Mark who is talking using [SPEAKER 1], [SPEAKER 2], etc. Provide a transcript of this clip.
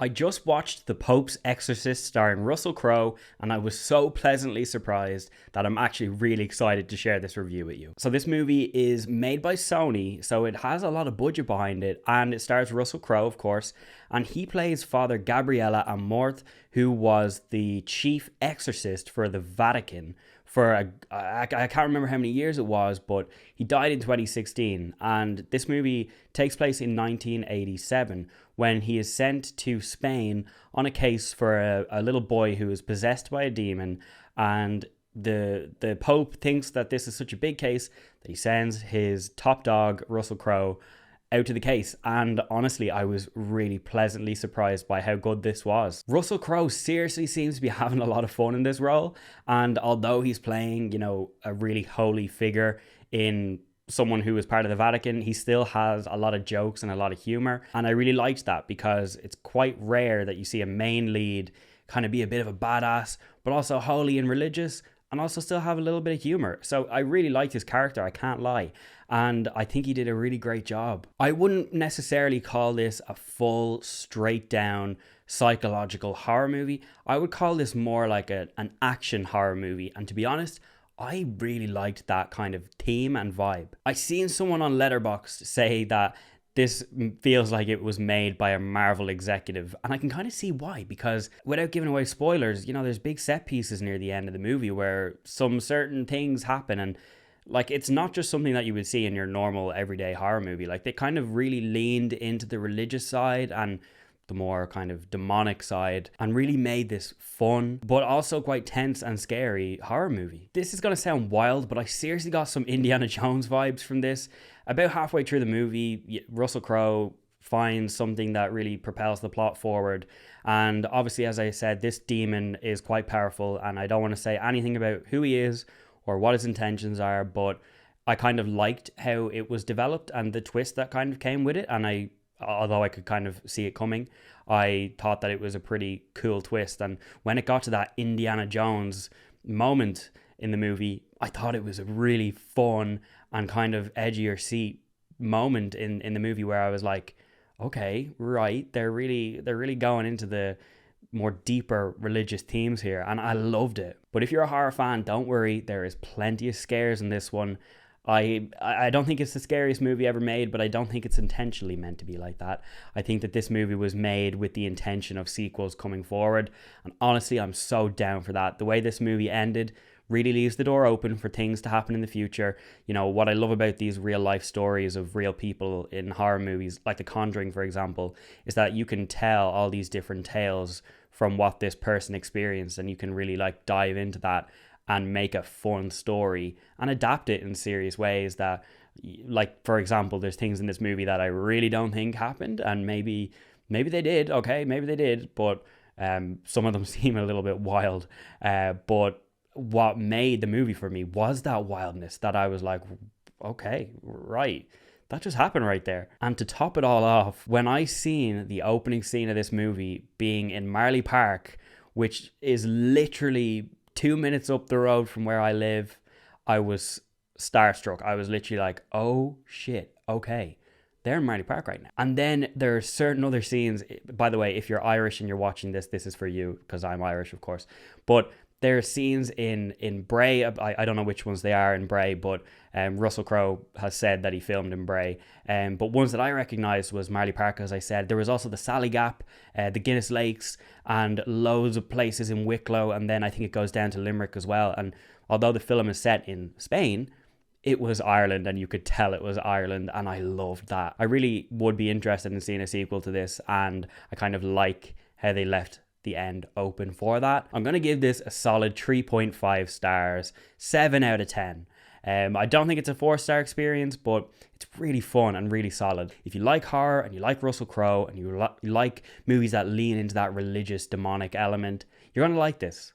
[SPEAKER 1] I just watched The Pope's Exorcist starring Russell Crowe, and I was so pleasantly surprised that I'm actually really excited to share this review with you. So this movie is made by Sony, so it has a lot of budget behind it, and it stars Russell Crowe, of course, and he plays Father Gabriele Amorth, who was the chief exorcist for the Vatican for I can't remember how many years it was, but he died in 2016. And this movie takes place in 1987 when he is sent to Spain on a case for a little boy who is possessed by a demon. And the Pope thinks that this is such a big case that he sends his top dog, Russell Crowe, out to the case. And honestly, I was really pleasantly surprised by how good this was. Russell Crowe seriously seems to be having a lot of fun in this role, and although he's playing, a really holy figure in someone who is part of the Vatican, he still has a lot of jokes and a lot of humor, and I really liked that because it's quite rare that you see a main lead kind of be a bit of a badass but also holy and religious and also still have a little bit of humor. So I really liked his character, I can't lie. And I think he did a really great job. I wouldn't necessarily call this a full, straight down psychological horror movie. I would call this more like an action horror movie. And to be honest, I really liked that kind of theme and vibe. I seen someone on Letterboxd say that this feels like it was made by a Marvel executive, and I can kind of see why, because without giving away spoilers, there's big set pieces near the end of the movie where some certain things happen, and like it's not just something that you would see in your normal everyday horror movie. Like they kind of really leaned into the religious side and the more kind of demonic side and really made this fun but also quite tense and scary horror movie. This is going to sound wild, but I seriously got some Indiana Jones vibes from this. About halfway through the movie, Russell Crowe finds something that really propels the plot forward, and obviously, as I said, this demon is quite powerful, and I don't want to say anything about who he is or what his intentions are, but I kind of liked how it was developed and the twist that kind of came with it, and although I could kind of see it coming, I thought that it was a pretty cool twist. And when it got to that Indiana Jones moment in the movie, I thought it was a really fun and kind of edgier seat moment in the movie where I was like, okay, right, they're really going into the more deeper religious themes here, and I loved it. But if you're a horror fan, don't worry, there is plenty of scares in this one. I don't think it's the scariest movie ever made, but I don't think it's intentionally meant to be like that. I think that this movie was made with the intention of sequels coming forward, and honestly, I'm so down for that. The way this movie ended really leaves the door open for things to happen in the future. What I love about these real life stories of real people in horror movies, like The Conjuring, for example, is that you can tell all these different tales from what this person experienced, and you can really dive into that and make a fun story and adapt it in serious ways that, like, for example, there's things in this movie that I really don't think happened, and maybe they did, okay, maybe they did, but some of them seem a little bit wild, but what made the movie for me was that wildness that I was like, okay, right, that just happened right there. And to top it all off, when I seen the opening scene of this movie being in Marley Park, which is literally 2 minutes up the road from where I live, I was starstruck. I was literally like, oh shit, okay, they're in Marley Park right now. And then there are certain other scenes, by the way, if you're Irish and you're watching this is for you, because I'm Irish, of course, but there are scenes in Bray. I don't know which ones they are in Bray, but Russell Crowe has said that he filmed in Bray. But ones that I recognised was Marley Park, as I said. There was also the Sally Gap, the Guinness Lakes, and loads of places in Wicklow. And then I think it goes down to Limerick as well. And although the film is set in Spain, it was Ireland, and you could tell it was Ireland, and I loved that. I really would be interested in seeing a sequel to this, and I kind of like how they left the end open for that. I'm going to give this a solid 3.5 stars, 7 out of 10. I don't think it's a 4-star experience, but it's really fun and really solid. If you like horror and you like Russell Crowe and you like movies that lean into that religious demonic element, you're going to like this.